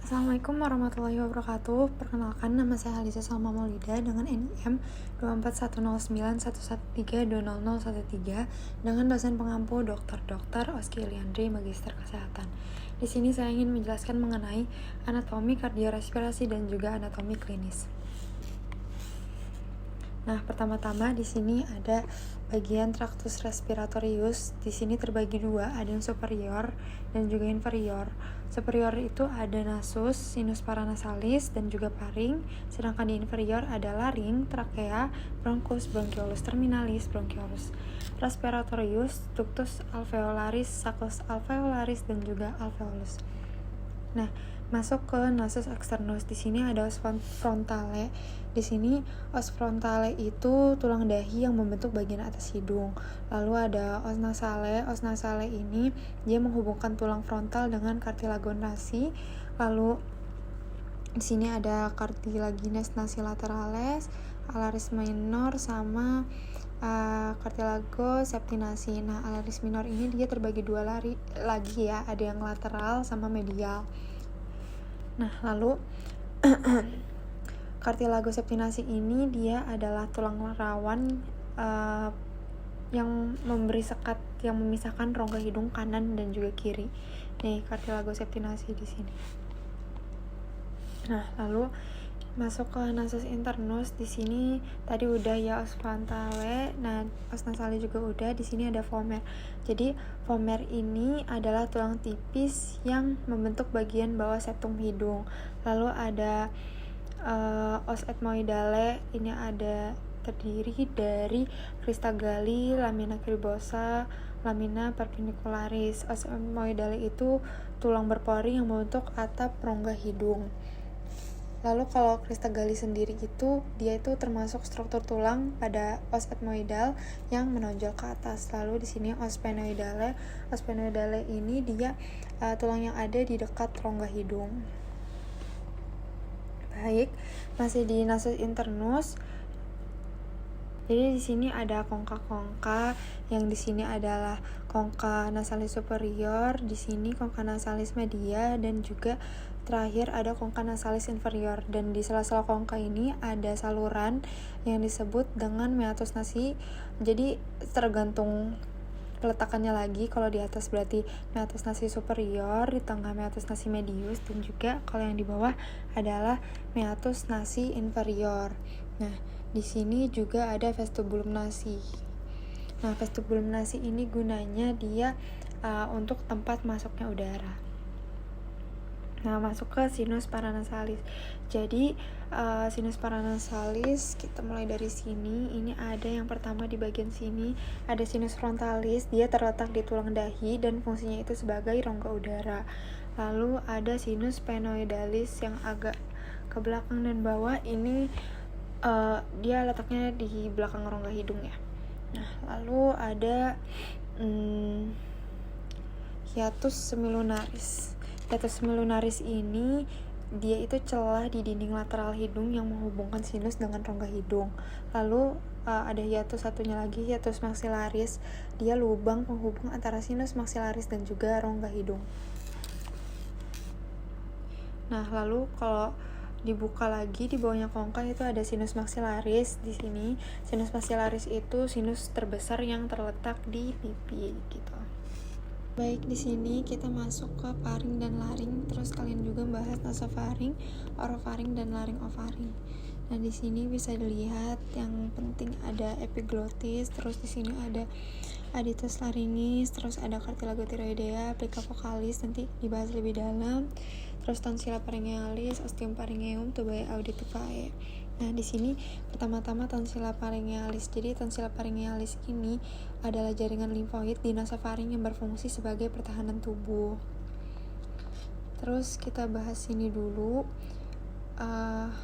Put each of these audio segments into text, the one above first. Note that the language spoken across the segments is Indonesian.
Assalamualaikum warahmatullahi wabarakatuh. Perkenalkan, nama saya Halisa Salma Maulida dengan NIM 2410911320013 dengan dosen pengampu Dr. Oski Liandri, Magister Kesehatan. Di sini saya ingin menjelaskan mengenai anatomi kardiorespirasi dan juga anatomi klinis. Nah, pertama-tama di sini ada bagian traktus respiratorius. Di sini terbagi dua, ada yang superior dan juga inferior. Superior itu ada nasus, sinus paranasalis, dan juga paring. Sedangkan di inferior ada laring, trakea, bronchus, bronchiolus terminalis, bronchiolus respiratorius, ductus alveolaris, sacus alveolaris, dan juga alveolus. Nah, masuk ke nasus externus. Di sini ada os frontale. Di sini os frontale itu tulang dahi yang membentuk bagian atas hidung. Lalu ada os nasale. Os nasale ini dia menghubungkan tulang frontal dengan cartilago nasi. Lalu di sini ada cartilagines nasi laterales, alaris minor sama cartilago septinasi. Nah, alaris minor ini dia terbagi dua lagi ya, ada yang lateral sama medial. Nah, lalu cartilago septinasi ini dia adalah tulang rawan yang memberi sekat yang memisahkan rongga hidung kanan dan juga kiri. Nih, cartilago septinasi di sini. Nah, lalu masuk ke nasus internus. Di sini tadi udah ya os frontale. Nah, os nasale juga udah. Di sini ada vomer. Jadi vomer ini adalah tulang tipis yang membentuk bagian bawah septum hidung. Lalu ada os ethmoidale. Ini ada terdiri dari crista galli, lamina cribosa, lamina perpendicularis. Os ethmoidale itu tulang berpori yang membentuk atap rongga hidung. Lalu kalau crista galli sendiri itu dia itu termasuk struktur tulang pada os ethmoidal yang menonjol ke atas. Lalu di sini os sphenoidale. Os sphenoidale ini dia tulang yang ada di dekat rongga hidung. Baik, masih di nasus internus. Jadi di sini ada kongka-kongka, yang di sini adalah kongka nasalis superior, di sini kongka nasalis media, dan juga terakhir ada kongka nasalis inferior. Dan di sela-sela kongka ini ada saluran yang disebut dengan meatus nasi. Jadi tergantung peletakannya lagi. Kalau di atas berarti meatus nasi superior, di tengah meatus nasi medius, dan juga kalau yang di bawah adalah meatus nasi inferior. Nah, di sini juga ada vestibulum nasi. Nah, vestibulum nasi ini gunanya dia untuk tempat masuknya udara. Nah, masuk ke sinus paranasalis. Jadi sinus paranasalis kita mulai dari sini. Ini ada yang pertama di bagian sini ada sinus frontalis. Dia terletak di tulang dahi dan fungsinya itu sebagai rongga udara. Lalu ada sinus sphenoidalis yang agak ke belakang dan bawah. Ini dia letaknya di belakang rongga hidung ya. Nah, lalu ada hiatus semilunaris. Hiatus semilunaris ini dia itu celah di dinding lateral hidung yang menghubungkan sinus dengan rongga hidung. Lalu ada hiatus satunya lagi, hiatus maxillaris. Dia lubang penghubung antara sinus maxillaris dan juga rongga hidung. Nah, lalu kalau dibuka lagi di bawahnya kongka itu ada sinus maxillaris. Di sini sinus maxillaris itu sinus terbesar yang terletak di pipi gitu. Baik, di sini kita masuk ke faring dan laring. Terus kalian juga bahas nasofaring, orofaring, dan laringofaring. Nah, di sini bisa dilihat yang penting ada epiglotis, terus di sini ada aditus laringis, terus ada cartilago thyroidea, plica vocalis, nanti dibahas lebih dalam. Terus tonsilla pharyngealis, ostium pharyngeum, tubae auditivae. Nah, di sini pertama-tama tonsilla pharyngealis. Jadi tonsilla pharyngealis ini adalah jaringan limfoid di nasofaring yang berfungsi sebagai pertahanan tubuh. Terus kita bahas sini dulu. Nah,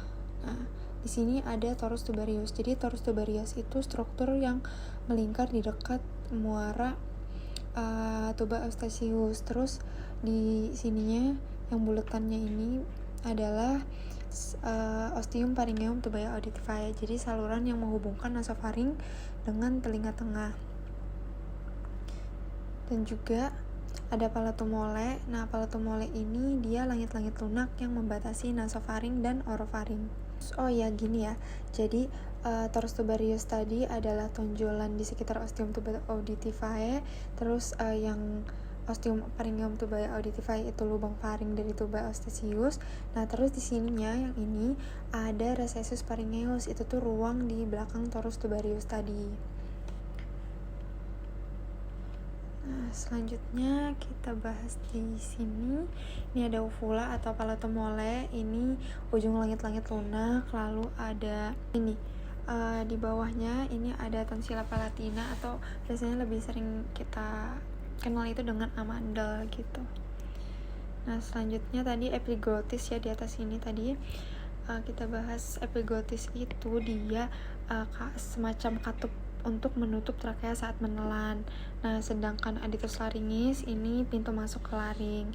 di sini ada torus tubarius. Jadi torus tubarius itu struktur yang melingkar di dekat muara tuba eustachius. Terus di sininya yang buletannya ini adalah ostium pharyngeum tubae auditivae. Jadi saluran yang menghubungkan nasofaring dengan telinga tengah. Dan juga ada palatum mole. Nah, palatum mole ini dia langit-langit lunak yang membatasi nasofaring dan orofaring. Oh ya, gini ya. Jadi torus tubarius tadi adalah tonjolan di sekitar ostium tuba auditivae. Terus yang ostium pharyngeum tuba auditivae itu lubang faring dari tuba eustachius. Nah, terus di sininya yang ini ada recessus pharyngeus, itu tuh ruang di belakang torus tubarius tadi. Nah, selanjutnya kita bahas di sini. Ini ada uvula atau palatum mole. Ini ujung langit-langit lunak. Lalu ada ini di bawahnya ini ada tonsila palatina, atau biasanya lebih sering kita kenal itu dengan amandel gitu. Nah, selanjutnya tadi epiglotis ya, di atas ini tadi kita bahas epiglotis itu dia semacam katup untuk menutup trakea saat menelan. Nah, sedangkan aditus laringis ini pintu masuk ke laring.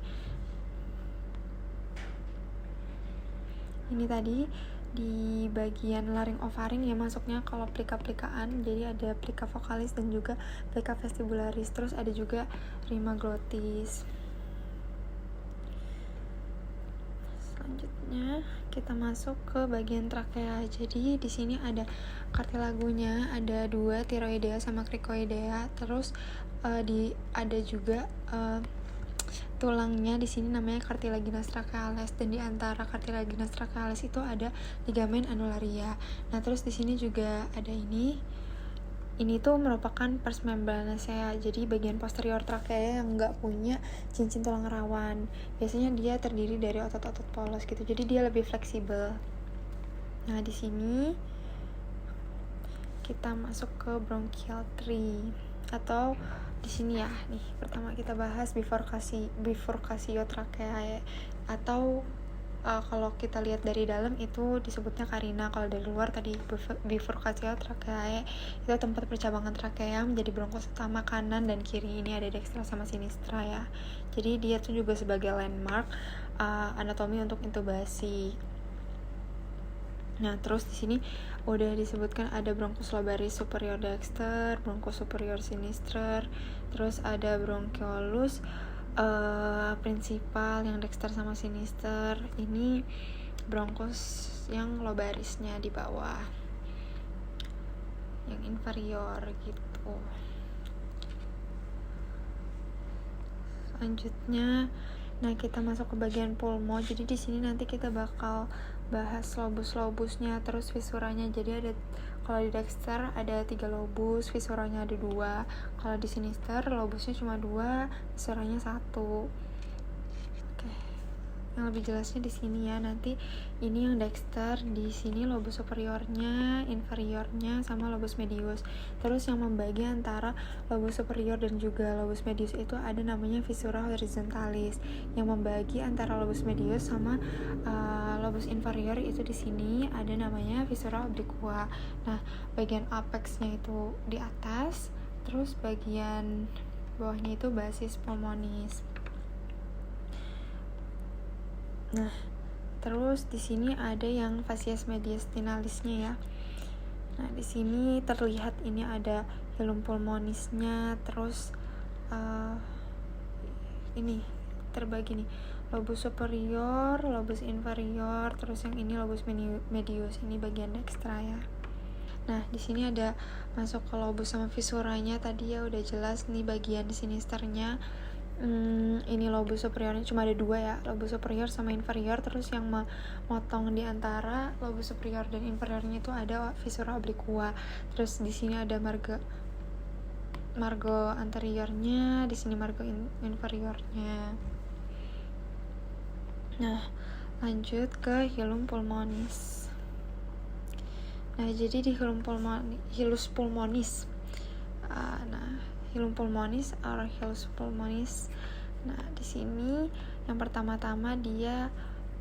Ini tadi di bagian laring ofaring ya masuknya kalau plika-plikaan, jadi ada plika vokalis dan juga plika vestibularis, terus ada juga rima glotis. Selanjutnya kita masuk ke bagian trakea. Jadi di sini ada kartilagunya, ada 2, tiroidea sama krikoidea. Terus ada juga tulangnya di sini namanya cartilaginous trachealis, dan di antara cartilaginous trachealis itu ada ligamen annularia. Nah, terus di sini juga ada ini tuh merupakan pars membranacea, jadi bagian posterior trakea yang nggak punya cincin tulang rawan. Biasanya dia terdiri dari otot-otot polos gitu, jadi dia lebih fleksibel. Nah, di sini kita masuk ke bronchial tree, atau di sini ya nih, pertama kita bahas bifurcatio tracheae, atau kalau kita lihat dari dalam itu disebutnya carina. Kalau dari luar tadi bifurcatio tracheae itu tempat percabangan trakea menjadi bronkos utama kanan dan kiri. Ini ada dextra sama sinistra ya, jadi dia tuh juga sebagai landmark anatomi untuk intubasi. Nah, terus di sini udah disebutkan ada bronchus lobaris superior dexter, bronchus superior sinister, terus ada bronchiolus principal yang dexter sama sinister. Ini bronchus yang lobarisnya di bawah, yang inferior gitu. Selanjutnya, nah kita masuk ke bagian pulmo. Jadi di sini nanti kita bakal bahas lobus-lobusnya, terus visuranya. Jadi ada, kalau di dexter ada 3 lobus, visuranya ada 2. Kalau di sinister lobusnya cuma 2, visuranya 1. Oke. Yang lebih jelasnya di sini ya. Nanti ini yang dexter, di sini lobus superiornya, inferiornya, sama lobus medius. Terus yang membagi antara lobus superior dan juga lobus medius itu ada namanya visura horizontalis. Yang membagi antara lobus medius sama lobus inferior itu di sini ada namanya visura obliqua. Nah, bagian apexnya itu di atas, terus bagian bawahnya itu basis pulmonis. Nah, terus di sini ada yang facies mediastinalisnya ya. Nah, di sini terlihat ini ada hilum pulmonisnya, terus ini terbagi nih, lobus superior, lobus inferior, terus yang ini lobus medius, ini bagian dextra ya. Nah, di sini ada masuk ke lobus sama visuranya, tadi ya udah jelas nih bagian sinisternya. Ini lobus superiornya cuma ada 2 ya, lobus superior sama inferior. Terus yang memotong di antara lobus superior dan inferiornya itu ada visura obliqua. Terus di sini ada margo anteriornya, di sini margo inferiornya. Nah, lanjut ke hilum pulmonis. Nah, jadi di hilus pulmonis. Hilum pulmonis or hilus pulmonis. Nah, di sini yang pertama-tama dia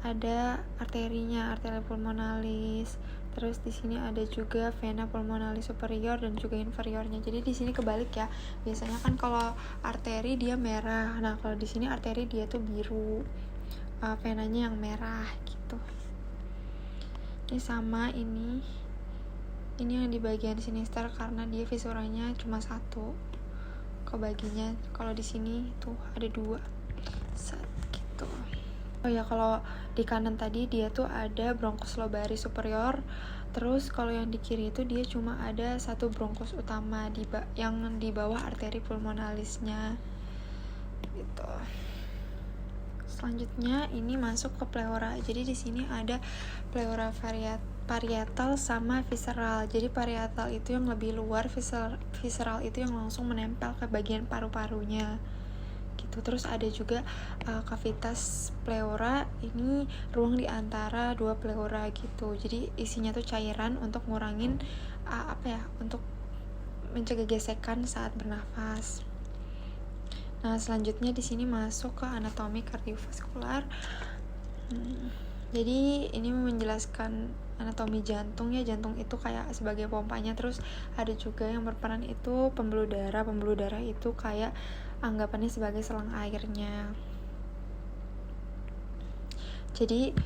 ada arterinya, arteria pulmonalis. Terus di sini ada juga vena pulmonalis superior dan juga inferiornya. Jadi di sini kebalik ya. Biasanya kan kalau arteri dia merah. Nah, kalau di sini arteri dia tuh biru. Venanya yang merah gitu. Ini sama ini yang di bagian sinister karena dia visuranya cuma 1. kebaginya. Kalau di sini tuh ada 2 set gitu. Oh ya, kalau di kanan tadi dia tuh ada bronchus lobaris superior. Terus kalau yang di kiri itu dia cuma ada 1 bronchus utama yang di bawah arteri pulmonalisnya gitu. Selanjutnya ini masuk ke pleura. Jadi di sini ada pleura parietal sama visceral. Jadi parietal itu yang lebih luar, visceral itu yang langsung menempel ke bagian paru-parunya gitu. Terus ada juga cavitas pleura, ini ruang di antara 2 pleura gitu. Jadi isinya tuh cairan untuk ngurangin untuk mencegah gesekan saat bernafas. Nah, selanjutnya di sini masuk ke anatomi kardiovaskular. Jadi ini menjelaskan anatomi jantung ya. Jantung itu kayak sebagai pompanya. Terus ada juga yang berperan itu pembuluh darah. Pembuluh darah itu kayak anggapannya sebagai selang airnya. Jadi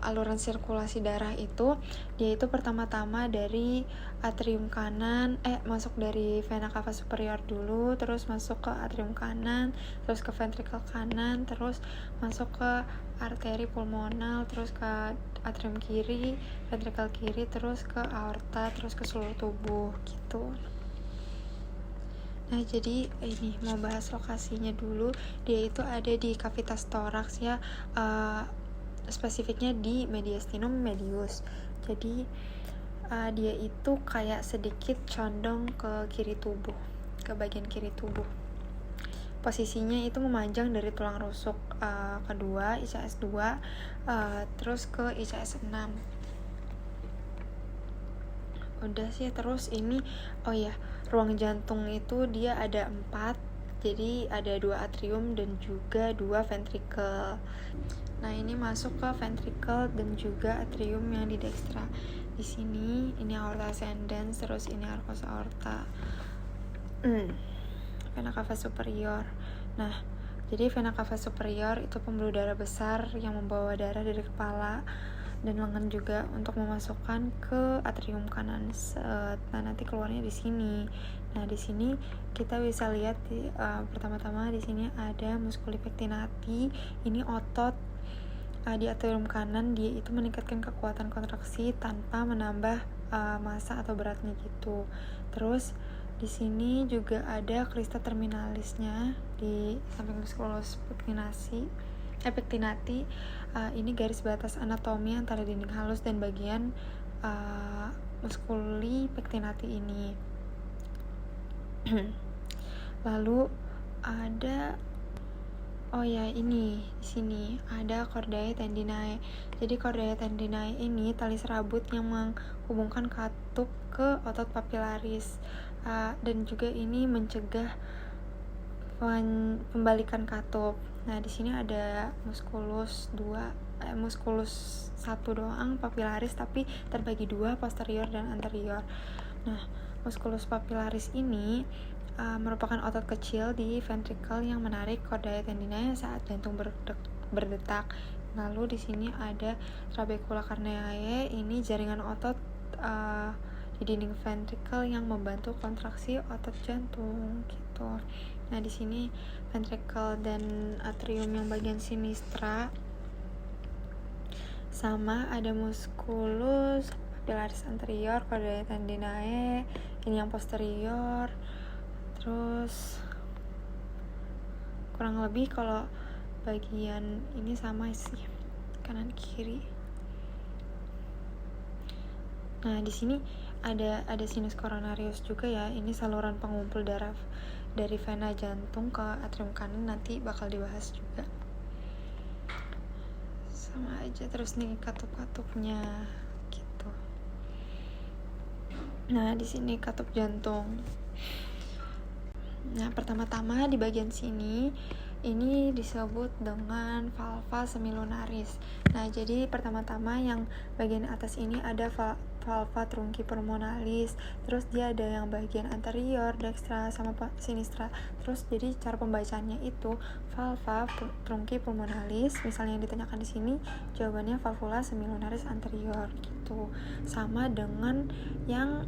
aluran sirkulasi darah itu dia itu pertama-tama dari atrium kanan, masuk dari vena cava superior dulu, terus masuk ke atrium kanan, terus ke ventrikel kanan, terus masuk ke arteri pulmonal, terus ke atrium kiri, ventrikel kiri, terus ke aorta, terus ke seluruh tubuh gitu. Nah, jadi ini mau bahas lokasinya dulu. Dia itu ada di cavitas thorax ya, spesifiknya di mediastinum medius. Jadi dia itu kayak sedikit condong ke kiri tubuh, ke bagian kiri tubuh. Posisinya itu memanjang dari tulang rusuk kedua ICS 2 terus ke ICS 6. Udah sih. Terus ini ruang jantung itu dia ada 4. Jadi ada 2 atrium dan juga 2 ventrikel. Nah, ini masuk ke ventrikel dan juga atrium yang di dextra. Di sini ini aorta ascendens, terus ini arcus aorta. Vena cava superior. Nah, jadi vena cava superior itu pembuluh darah besar yang membawa darah dari kepala dan lengan juga untuk memasukkan ke atrium kanan. Nah, nanti keluarnya di sini. Nah, di sini kita bisa lihat pertama-tama di sini ada musculi pectinati. Ini otot di atrium kanan, dia itu meningkatkan kekuatan kontraksi tanpa menambah massa atau beratnya gitu. Terus di sini juga ada crista terminalisnya di samping musculus pectinati. Ini garis batas anatomi antara dinding halus dan bagian musculi pectinati ini. Lalu ada ini di sini ada chordae tendinae. Jadi chordae tendinae ini tali serabut yang menghubungkan katup ke otot papilaris dan juga ini mencegah pembalikan katup. Nah, di sini ada musculus 1 doang papilaris, tapi terbagi 2, posterior dan anterior. Nah, musculus papilaris ini merupakan otot kecil di ventrikel yang menarik chordae tendinae saat jantung berdetak. Lalu di sini ada trabecula carneae, ini jaringan otot di dinding ventrikel yang membantu kontraksi otot jantung gitu. Nah, di sini ventrikel dan atrium yang bagian sinistra sama ada musculus papilaris anterior, chordae tendinae, ini yang posterior. Terus kurang lebih kalau bagian ini sama sih, kanan kiri. Nah, di sini ada sinus coronarius juga ya. Ini saluran pengumpul darah dari vena jantung ke atrium kanan, nanti bakal dibahas juga. Sama aja. Terus nih katup-katupnya gitu. Nah, di sini katup jantung. Nah, pertama-tama di bagian sini ini disebut dengan valva semilunaris. Nah, jadi pertama-tama yang bagian atas ini ada valva trunci pulmonalis. Terus dia ada yang bagian anterior, dextra sama sinistra. Terus jadi cara pembacaannya itu valva trunci pulmonalis. Misalnya yang ditanyakan di sini, jawabannya valvula semilunaris anterior. gitu. Sama dengan yang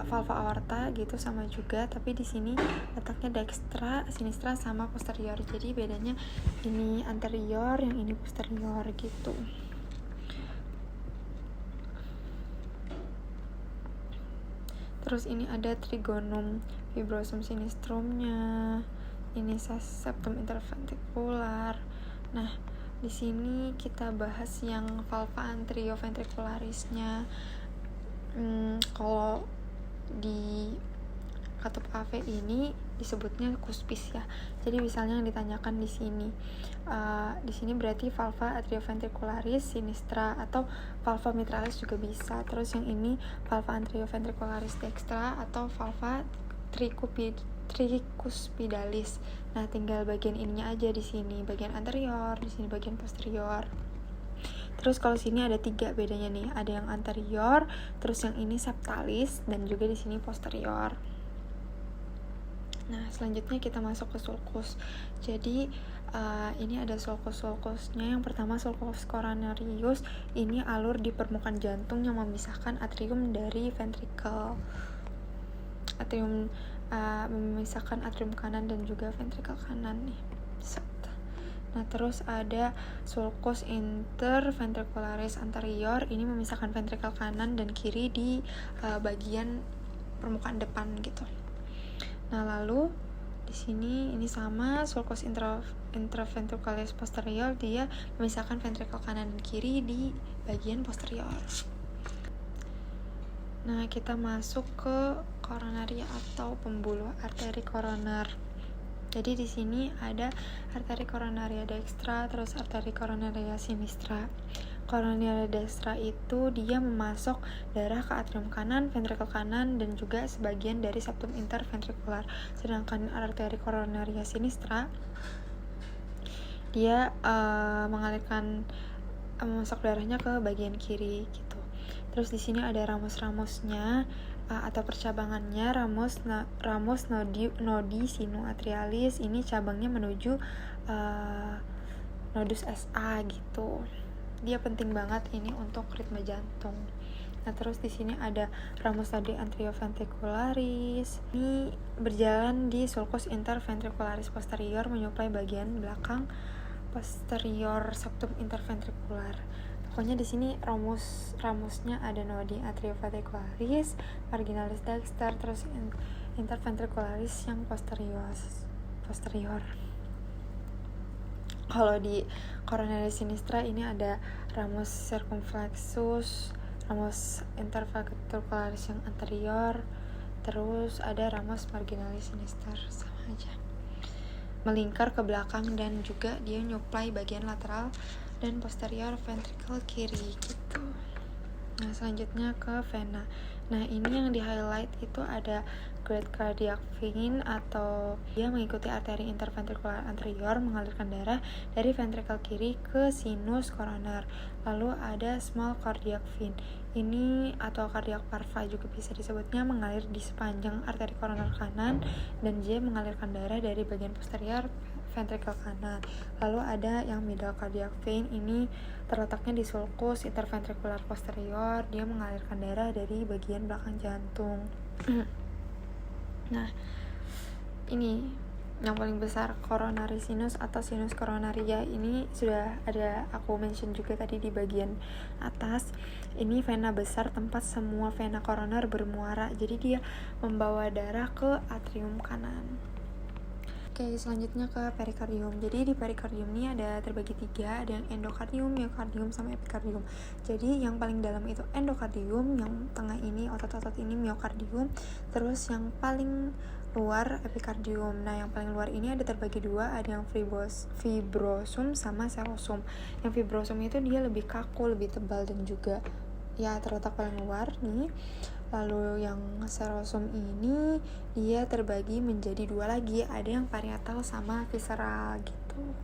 valva aorta gitu, sama juga, tapi di sini letaknya dextra, sinistra sama posterior. Jadi bedanya ini anterior, yang ini posterior gitu. Terus ini ada trigonum fibrosum sinistrumnya, ini septum interventrikular. Nah, di sini kita bahas yang valva anterioventricularisnya. Kalau di katup AV ini disebutnya cuspis ya. Jadi misalnya yang ditanyakan di sini berarti valva atrioventricularis sinistra atau valva mitralis juga bisa. Terus yang ini valva anterioventricularis dextra atau valva tricuspidalis. Nah, tinggal bagian ininya aja di sini, bagian anterior, di sini bagian posterior. Terus kalau sini ada 3 bedanya nih, ada yang anterior, terus yang ini septalis, dan juga di sini posterior. Nah, selanjutnya kita masuk ke sulcus. Jadi ini ada sulcus-sulcusnya. Yang pertama sulcus coronarius, ini alur di permukaan jantung yang memisahkan atrium dari ventricle. Memisahkan atrium kanan dan juga ventricle kanan nih. Nah, terus ada sulcus interventricularis anterior, ini memisahkan ventricle kanan dan kiri di bagian permukaan depan gitu. Nah, lalu di sini ini sama sulcus interventricularis posterior, dia memisahkan ventricle kanan dan kiri di bagian posterior. Nah, kita masuk ke koronari atau pembuluh arteri koroner. Jadi di sini ada arteri koronaria dextra, terus arteri koronaria sinistra. Koronaria dextra itu dia memasok darah ke atrium kanan, ventricle kanan, dan juga sebagian dari septum interventrikular. Sedangkan arteri koronaria sinistra dia mengalirkan memasok darahnya ke bagian kiri gitu. Terus di sini ada ramus-ramusnya atau percabangannya, ramus nodi sinu atrialis, ini cabangnya menuju nodus SA gitu. Dia penting banget ini untuk ritme jantung. Nah, terus di sini ada ramus nodi anterioventricularis. Ini berjalan di sulcus interventricularis posterior, menyuplai bagian belakang posterior septum interventrikular. Pokoknya di sini ramusnya ada nodi atrioventricularis, marginalis dexter, terus interventricularis yang posterior. Kalau di coronaris sinistra ini ada ramus circumflexus, ramus interventricularis yang anterior, terus ada ramus marginalis sinister, sama aja. Melingkar ke belakang dan juga dia nyuplai bagian lateral dan posterior ventricle kiri gitu. Nah, selanjutnya ke vena. Nah, ini yang di highlight itu ada great cardiac vein, atau dia mengikuti arteri interventrikular anterior, mengalirkan darah dari ventricle kiri ke sinus koroner. Lalu ada small cardiac vein, ini atau cardiac parva juga bisa disebutnya, mengalir di sepanjang arteri koroner kanan dan dia mengalirkan darah dari bagian posterior ventricle kanan. Lalu ada yang middle cardiac vein, ini terletaknya di sulcus interventrikular posterior, dia mengalirkan darah dari bagian belakang jantung. Nah, ini yang paling besar, coronary sinus atau sinus coronaria, ini sudah ada aku mention juga tadi di bagian atas. Ini vena besar tempat semua vena koroner bermuara, jadi dia membawa darah ke atrium kanan. Oke, selanjutnya ke perikardium. Jadi di perikardium ini ada terbagi 3, ada yang endokardium, miokardium, sama epikardium. Jadi yang paling dalam itu endokardium, yang tengah ini otot-otot ini miokardium, terus yang paling luar epikardium. Nah, yang paling luar ini ada terbagi 2, ada yang fibrosum sama serosum. Yang fibrosum itu dia lebih kaku, lebih tebal, dan juga ya terletak paling luar nih. Lalu yang serosum ini dia terbagi menjadi 2 lagi, ada yang parietal sama visceral gitu.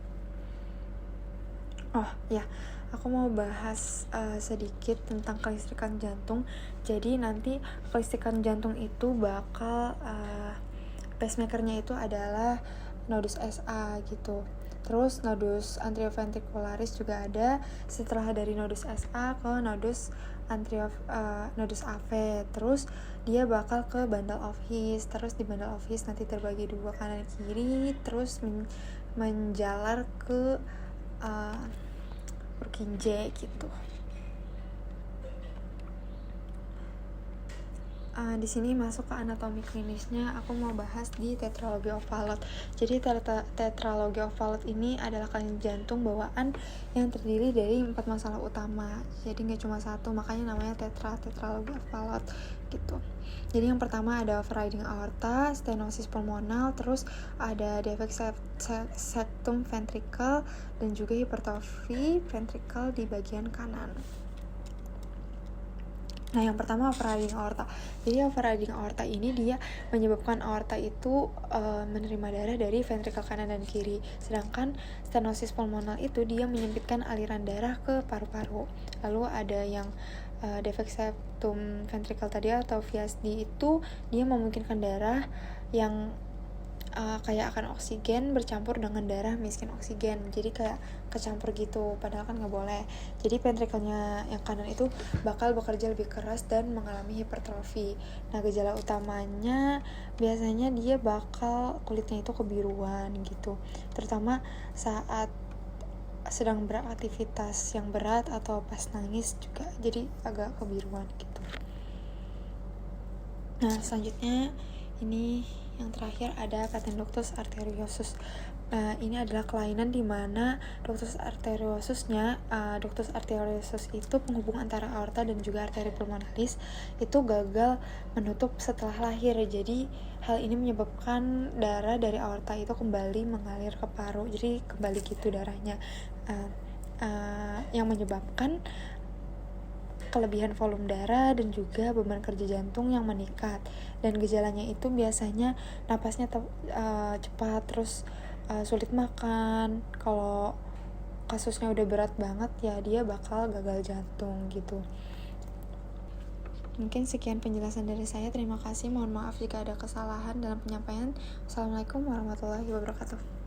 Oh ya, aku mau bahas sedikit tentang kelistrikan jantung. Jadi nanti kelistrikan jantung itu bakal pacemakernya itu adalah nodus SA gitu. Terus nodus anteroventricularis juga ada setelah dari nodus SA ke nodus nodus AV. Terus dia bakal ke bundle of His. Terus di bundle of His nanti terbagi dua kanan kiri, terus menjalar ke Purkinje gitu. Di sini masuk ke anatomi klinisnya, aku mau bahas di tetralogy of Fallot. Jadi tetralogy of Fallot ini adalah kelainan jantung bawaan yang terdiri dari 4 masalah utama. Jadi nggak cuma satu, makanya namanya tetralogy of Fallot gitu. Jadi yang pertama ada overriding aorta, stenosis pulmonal, terus ada defect septum ventricle dan juga hipertrofi ventricle di bagian kanan. Nah, yang pertama overriding aorta. Jadi overriding aorta ini dia menyebabkan aorta itu menerima darah dari ventrikel kanan dan kiri. Sedangkan stenosis pulmonal itu dia menyempitkan aliran darah ke paru-paru. Lalu ada yang defect septum ventricle tadi atau VSD itu dia memungkinkan darah yang kaya akan oksigen bercampur dengan darah miskin oksigen, jadi kayak kecampur gitu, padahal kan nggak boleh. Jadi ventrikelnya yang kanan itu bakal bekerja lebih keras dan mengalami hipertrofi. Nah, gejala utamanya biasanya dia bakal kulitnya itu kebiruan gitu, terutama saat sedang beraktivitas yang berat atau pas nangis juga jadi agak kebiruan gitu. Nah, selanjutnya ini yang terakhir ada patent ductus arteriosus. Ini adalah kelainan di mana ductus arteriosusnya, ductus arteriosus itu penghubung antara aorta dan juga arteri pulmonalis itu gagal menutup setelah lahir. Jadi hal ini menyebabkan darah dari aorta itu kembali mengalir ke paru. Jadi kembali gitu darahnya, yang menyebabkan kelebihan volume darah dan juga beban kerja jantung yang meningkat. Dan gejalanya itu biasanya napasnya cepat, terus sulit makan. Kalau kasusnya udah berat banget ya dia bakal gagal jantung gitu. Mungkin sekian penjelasan dari saya. Terima kasih. Mohon maaf jika ada kesalahan dalam penyampaian. Assalamualaikum warahmatullahi wabarakatuh.